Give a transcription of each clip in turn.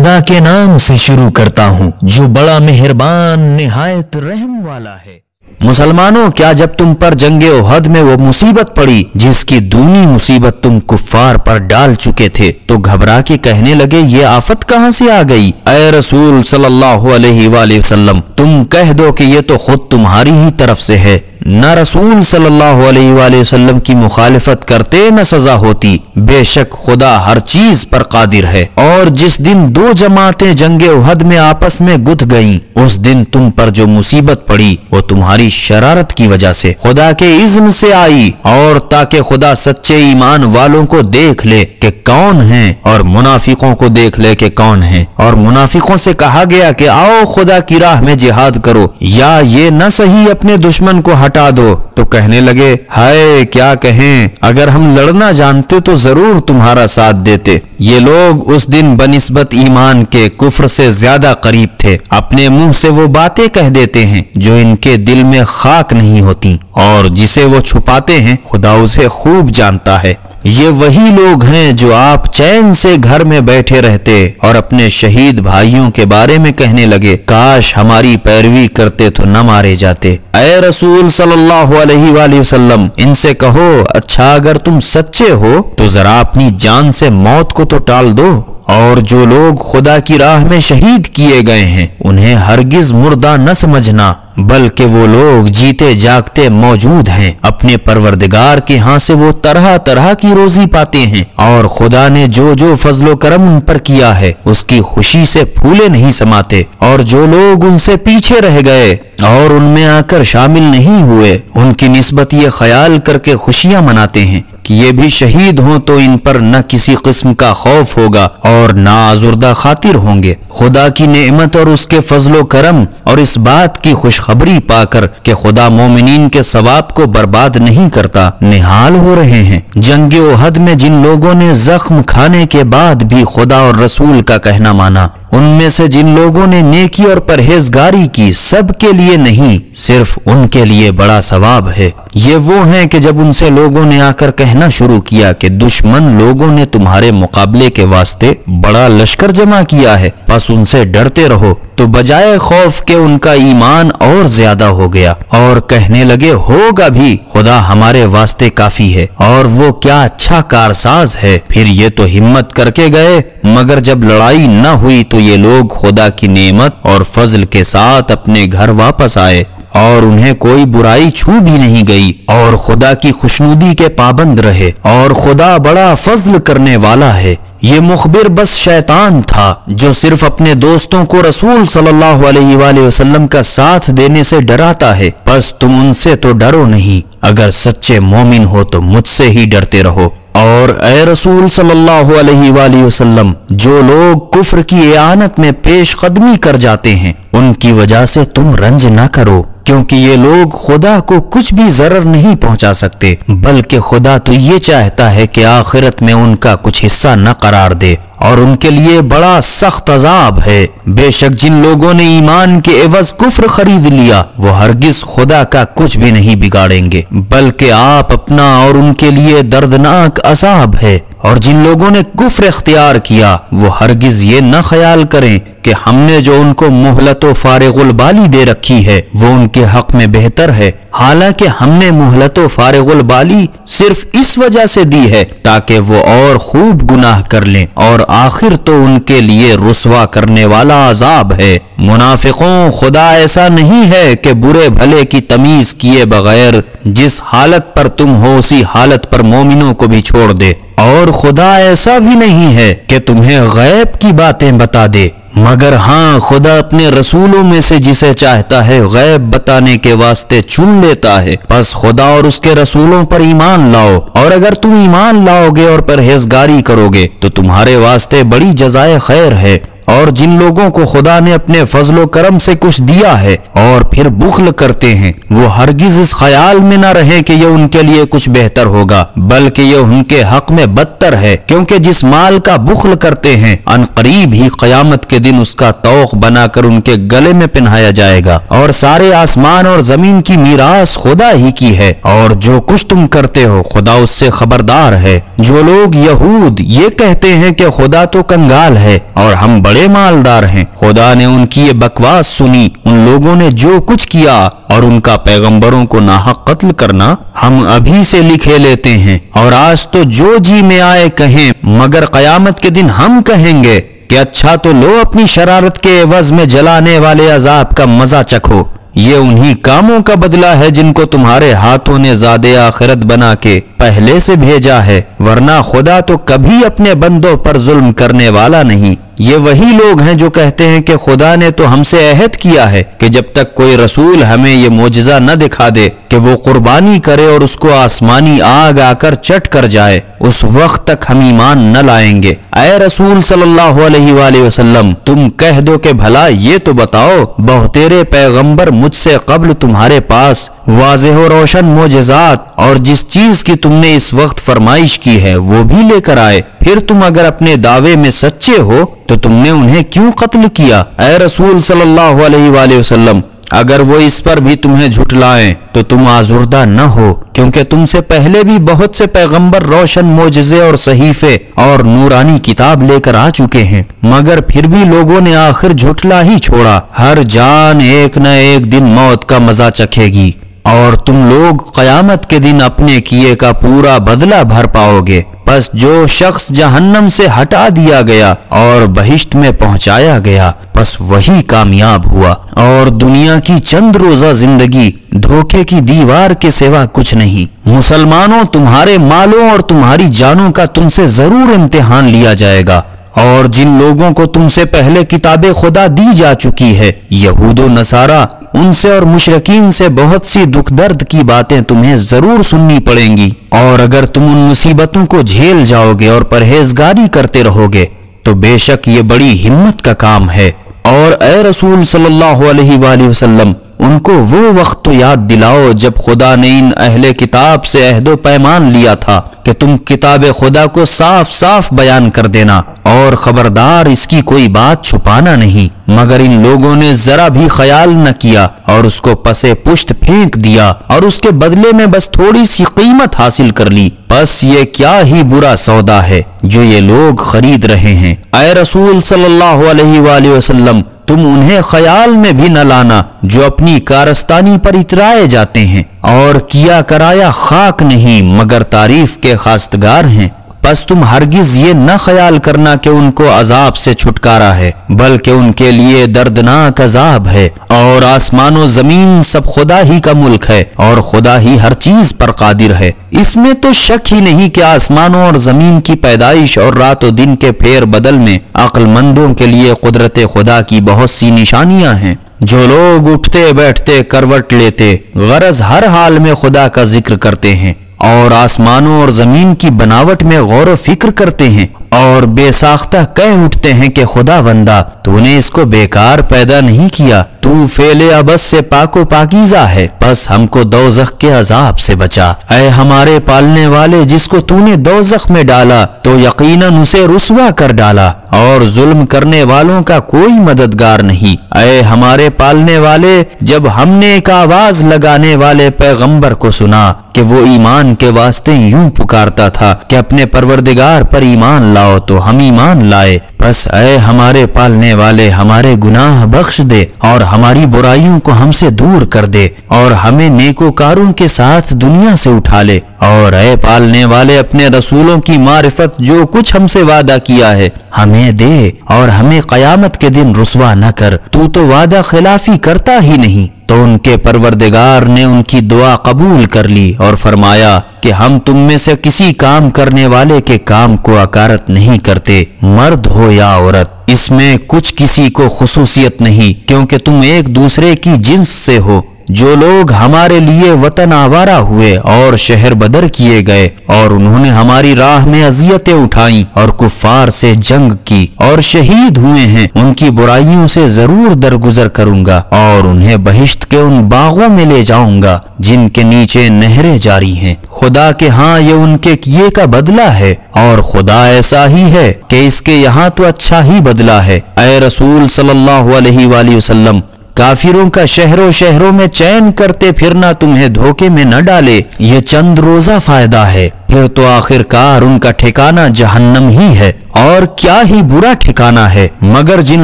खुदा के नाम से शुरू करता हूँ जो बड़ा मेहरबान निहायत रहम वाला है। मुसलमानों, क्या जब तुम पर जंगे उहद में वो मुसीबत पड़ी जिसकी दूनी मुसीबत तुम कुफ्फार पर डाल चुके थे तो घबरा के कहने लगे ये आफत कहाँ से आ गई? ऐ रसूल सल्लल्लाहु अलैहि वसल्लम, तुम कह दो कि ये तो खुद तुम्हारी ही तरफ से है। न रसूल सल्लल्लाहु अलैहि वसल्लम की मुखालिफत करते न सजा होती। बेशक खुदा हर चीज पर कादिर है। और जिस दिन दो जमातें जंगे उहद में आपस में गुथ गईं, उस दिन तुम पर जो मुसीबत पड़ी वो तुम्हारी शरारत की वजह से खुदा के इज़्न से आई, और ताकि खुदा सच्चे ईमान वालों को देख ले कि कौन है और मुनाफिकों को देख ले कि कौन है। और मुनाफिकों से कहा गया कि आओ खुदा की राह में जिहाद करो, या ये न सही अपने दुश्मन को हटा दो। तो कहने लगे हाय क्या कहें, अगर हम लड़ना जानते तो जरूर तुम्हारा साथ देते। ये लोग उस दिन बनिस्बत ईमान के कुफ्र से ज्यादा करीब थे। अपने मुंह से वो बातें कह देते हैं जो इनके दिल में खाक नहीं होती, और जिसे वो छुपाते हैं खुदा उसे खूब जानता है। ये वही लोग हैं जो आप चैन से घर में बैठे रहते और अपने शहीद भाइयों के बारे में कहने लगे काश हमारी पैरवी करते तो न मारे जाते। ऐ रसूल सल्लल्लाहु अलैहि वसल्लम, इनसे कहो अच्छा अगर तुम सच्चे हो तो जरा अपनी जान से मौत को तो टाल दो। और जो लोग खुदा की राह में शहीद किए गए हैं उन्हें हरगिज मुर्दा न समझना, बल्कि वो लोग जीते जागते मौजूद हैं। अपने परवरदिगार के यहाँ से वो तरह तरह की रोजी पाते हैं, और खुदा ने जो जो फजलो करम उन पर किया है उसकी खुशी से फूले नहीं समाते। और जो लोग उनसे पीछे रह गए और उनमें आकर शामिल नहीं हुए, उनकी निस्बत ये ख्याल करके खुशियां मनाते हैं कि ये भी शहीद हों तो इन पर न किसी किस्म का खौफ होगा और ना आजुर्दा खातिर होंगे। खुदा की नेमत और उसके फजलो करम और इस बात की खुशखबरी पाकर कि खुदा मोमिनीन के सवाब को बर्बाद नहीं करता निहाल हो रहे हैं। जंगे उहद में जिन लोगों ने जख्म खाने के बाद भी खुदा और रसूल का कहना माना, उनमें से जिन लोगों ने नेकी और परहेजगारी की, सब के लिए नहीं सिर्फ उनके लिए बड़ा सवाब है। ये वो हैं कि जब उनसे लोगों ने आकर कहना शुरू किया कि दुश्मन लोगों ने तुम्हारे मुकाबले के वास्ते बड़ा लश्कर जमा किया है, बस उनसे डरते रहो, तो बजाय खौफ के उनका ईमान और ज्यादा हो गया और कहने लगे होगा भी, खुदा हमारे वास्ते काफी है और वो क्या अच्छा कारसाज है। फिर ये तो हिम्मत करके गए, मगर जब लड़ाई न हुई तो ये लोग खुदा की नेमत और फजल के साथ अपने घर वापस आए और उन्हें कोई बुराई छू भी नहीं गई और खुदा की खुशनुदी के पाबंद रहे। और खुदा बड़ा फजल करने वाला है। ये मुखबिर बस शैतान था जो सिर्फ अपने दोस्तों को रसूल सल्लल्लाहु अलैहि वसल्लम का साथ देने से डराता है। बस तुम उनसे तो डरो नहीं, अगर सच्चे मोमिन हो तो मुझसे ही डरते रहो। और ए रसूल सल्लल्लाहु अलैहि वसल्लम, जो लोग कुफ्र की इआनत में पेश कदमी कर जाते हैं उनकी वजह से तुम रंज न करो, क्योंकि ये लोग खुदा को कुछ भी जरर नहीं पहुंचा सकते, बल्कि खुदा तो ये चाहता है कि आखिरत में उनका कुछ हिस्सा न करार दे और उनके लिए बड़ा सख्त अजाब है। बेशक जिन लोगों ने ईमान के एवज कुफ्र खरीद लिया वो हरगिज खुदा का कुछ भी नहीं बिगाड़ेंगे, बल्कि आप अपना और उनके लिए दर्दनाक अजाब है। और जिन लोगों ने कुफ्र इख्तियार किया वो हरगिज ये न ख्याल करें कि हमने जो उनको मोहलत व फारिगुल बाली दे रखी है वो उनके हक में बेहतर है। हालांकि हमने मोहलत व फारिगुल बाली सिर्फ इस वजह से दी है ताकि वो और खूब गुनाह कर लें, और आखिर तो उनके लिए रुसवा करने वाला अजाब है। मुनाफिकों, खुदा ऐसा नहीं है कि बुरे भले की तमीज किए बगैर जिस हालत पर तुम हो उसी हालत पर मोमिनों को भी छोड़ दे, और खुदा ऐसा भी नहीं है कि तुम्हें गैब की बातें बता दे, मगर हाँ खुदा अपने रसूलों में से जिसे चाहता है गैब बताने के वास्ते चुन लेता है। बस खुदा और उसके रसूलों पर ईमान लाओ, और अगर तुम ईमान लाओगे और परहेजगारी करोगे तो तुम्हारे वास्ते बड़ी जज़ाए खैर है। और जिन लोगों को खुदा ने अपने फजलो करम से कुछ दिया है और फिर बुख्ल करते हैं वो हरगिज इस ख्याल में न रहे कि ये उनके लिए कुछ बेहतर होगा, बल्कि ये उनके हक में बदतर है, क्योंकि जिस माल का बुख्ल करते हैं अनकरीब ही क़यामत के दिन उसका तौख बनाकर उनके गले में पहनाया जाएगा। और सारे आसमान और जमीन की मीरास खुदा ही की है, और जो कुछ तुम करते हो खुदा उससे खबरदार है। जो लोग यहूद ये कहते हैं कि खुदा तो कंगाल है और हम बड़े मालदार हैं। खुदा ने उनकी ये बकवास सुनी। उन लोगों ने जो कुछ किया और उनका पैगंबरों को नाहक कत्ल करना हम अभी से लिखे लेते हैं, और आज तो जो जी में आए कहें, मगर कयामत के दिन हम कहेंगे कि अच्छा तो लो अपनी शरारत के एवज में जलाने वाले अजाब का मजा चखो। ये उन्हीं कामों का बदला है जिनको तुम्हारे हाथों ने ज़ादे आखिरत बना के पहले से भेजा है, वरना खुदा तो कभी अपने बंदों पर जुल्म करने वाला नहीं। ये वही लोग हैं जो कहते हैं कि खुदा ने तो हमसे अहद किया है कि जब तक कोई रसूल हमें ये मोजज़ा न दिखा दे कि वो कुर्बानी करे और उसको आसमानी आग आकर चट कर जाए, उस वक्त तक हम ईमान न लाएंगे। ऐ रसूल सल्लल्लाहु अलैहि वसल्लम, तुम कह दो कि भला ये तो बताओ, बहुतेरे पैगंबर मुझसे कब्ल तुम्हारे पास वाज़ेह और रोशन मोजज़ात और जिस चीज की तुमने इस वक्त फरमाइश की है वो भी लेकर आए, फिर तुम अगर अपने दावे में सच्चे हो तो तुमने उन्हें क्यों कत्ल किया? ऐ रसूल सल्लल्लाहु अलैहि वसल्लम, अगर वो इस पर भी तुम्हें झुठलाएं तो तुम आजुर्दा न हो, क्योंकि तुमसे पहले भी बहुत से पैगंबर रोशन मोजज़े और सहीफे और नूरानी किताब लेकर आ चुके हैं, मगर फिर भी लोगों ने आखिर झुठला ही छोड़ा। हर जान एक न एक दिन मौत का मजा चखेगी और तुम लोग कयामत के दिन अपने किए का पूरा बदला भर पाओगे। बस जो शख्स जहन्नम से हटा दिया गया और बहिश्त में पहुंचाया गया, बस वही कामयाब हुआ। और दुनिया की चंद रोजा जिंदगी धोखे की दीवार के सिवा कुछ नहीं। मुसलमानों, तुम्हारे मालों और तुम्हारी जानों का तुमसे जरूर इम्तिहान लिया जाएगा, और जिन लोगों को तुमसे पहले किताबे खुदा दी जा चुकी है, यहूदो नसारा, उनसे और मुशरकीन से बहुत सी दुख दर्द की बातें तुम्हें जरूर सुननी पड़ेंगी। और अगर तुम उन मुसीबतों को झेल जाओगे और परहेजगारी करते रहोगे तो बेशक ये बड़ी हिम्मत का काम है। और ए रसूल सल्लल्लाहु अलैहि वसल्लम, उनको वो वक्त तो याद दिलाओ जब खुदा ने इन अहले किताब से अहदो पैमान लिया था कि तुम किताब खुदा को साफ साफ बयान कर देना और खबरदार इसकी कोई बात छुपाना नहीं, मगर इन लोगों ने जरा भी ख्याल न किया और उसको पसे पुश्त फेंक दिया और उसके बदले में बस थोड़ी सी कीमत हासिल कर ली। बस ये क्या ही बुरा सौदा है जो ये लोग खरीद रहे हैं। ऐ रसूल सल्लल्लाहु अलैहि वसल्लम, तुम उन्हें ख्याल में भी न लाना जो अपनी कारस्तानी पर इतराए जाते हैं और किया कराया खाक नहीं मगर तारीफ के खास्तगार हैं। बस तुम हरगिज ये न ख्याल करना कि उनको अजाब से छुटकारा है, बल्कि उनके लिए दर्दनाक अजाब है। और आसमानो जमीन सब खुदा ही का मुल्क है और खुदा ही हर चीज पर कादिर है। इसमें तो शक ही नहीं कि आसमानों और जमीन की पैदाइश और रातों दिन के फेर बदल में अक्लमंदों के लिए कुदरत खुदा की बहुत सी निशानियां हैं। जो लोग उठते बैठते करवट लेते गरज हर हाल में खुदा का जिक्र करते हैं और आसमानों और जमीन की बनावट में गौर व फिक्र करते हैं और बेसाख्ता कह उठते हैं कि खुदा बंदा, तूने इसको बेकार पैदा नहीं किया, तू फेले अबस से पाको पाकीज़ा है, बस हमको दोज़ख के अजाब से बचा। ऐ हमारे पालने वाले, जिसको तूने दोज़ख में डाला तो यकीनन उसे रुसवा कर डाला और जुल्म करने वालों का कोई मददगार नहीं। ऐ हमारे पालने वाले, जब हमने एक आवाज लगाने वाले पैगंबर को सुना कि वो ईमान के वास्ते यूं पुकारता था कि अपने परवरदिगार पर ईमान लाओ, तो हम ईमान लाए। बस ऐ हमारे पालने वाले, हमारे गुनाह बख्श दे और हमारी बुराइयों को हमसे दूर कर दे और हमें नेकोकारों के साथ दुनिया से उठा ले। और ऐ पालने वाले, अपने रसूलों की मारिफत जो कुछ हमसे वादा किया है हमें दे और हमें कयामत के दिन रुसवा न कर, तू तो वादा खिलाफी करता ही नहीं। तो उनके परवरदिगार ने उनकी दुआ कबूल कर ली और फरमाया कि हम तुम में से किसी काम करने वाले के काम को अकारत नहीं करते, मर्द हो या औरत। इसमें कुछ किसी को खुसूसियत नहीं, क्योंकि तुम एक दूसरे की जिन्स से हो। जो लोग हमारे लिए वतन आवारा हुए और शहर बदर किए गए और उन्होंने हमारी राह में अजियतें उठाई और कुफ्फार से जंग की और शहीद हुए हैं, उनकी बुराइयों से जरूर दरगुजर करूंगा और उन्हें बहिश्त के उन बागों में ले जाऊंगा जिनके नीचे नहरें जारी हैं। खुदा के हाँ ये उनके किए का बदला है और खुदा ऐसा ही है कि इसके यहाँ तो अच्छा ही बदला है। ऐ रसूल सल्लल्लाहु अलैहि वसल्लम, काफिरों का शहरों में चैन करते फिरना तुम्हें धोखे में न डाले, ये चंद रोजा फायदा है, फिर तो आखिरकार उनका ठिकाना जहन्नम ही है اور کیا ہی برا ٹھکانہ ہے، مگر جن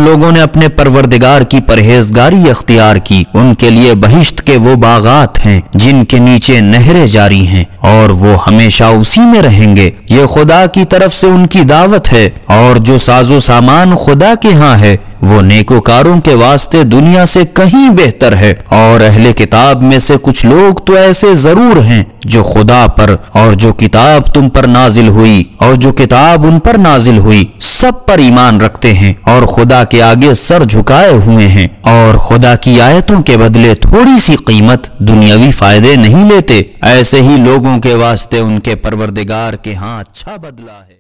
لوگوں نے اپنے پروردگار کی پرہیزگاری اختیار کی ان کے لیے بہشت کے وہ باغات ہیں جن کے نیچے نہریں جاری ہیں اور وہ ہمیشہ اسی میں رہیں گے۔ یہ خدا کی طرف سے ان کی دعوت ہے، اور جو ساز و سامان خدا کے ہاں ہے وہ نیکوکاروں کے واسطے دنیا سے کہیں بہتر ہے۔ اور اہل کتاب میں سے کچھ لوگ تو ایسے ضرور ہیں جو خدا پر اور جو کتاب تم پر نازل ہوئی اور جو کتاب ان پر نازل ہوئی سب پر ایمان رکھتے ہیں اور خدا کے آگے سر جھکائے ہوئے ہیں، اور خدا کی آیتوں کے بدلے تھوڑی سی قیمت دنیاوی فائدے نہیں لیتے۔ ایسے ہی لوگوں کے واسطے ان کے پروردگار کے ہاں اچھا بدلہ ہے۔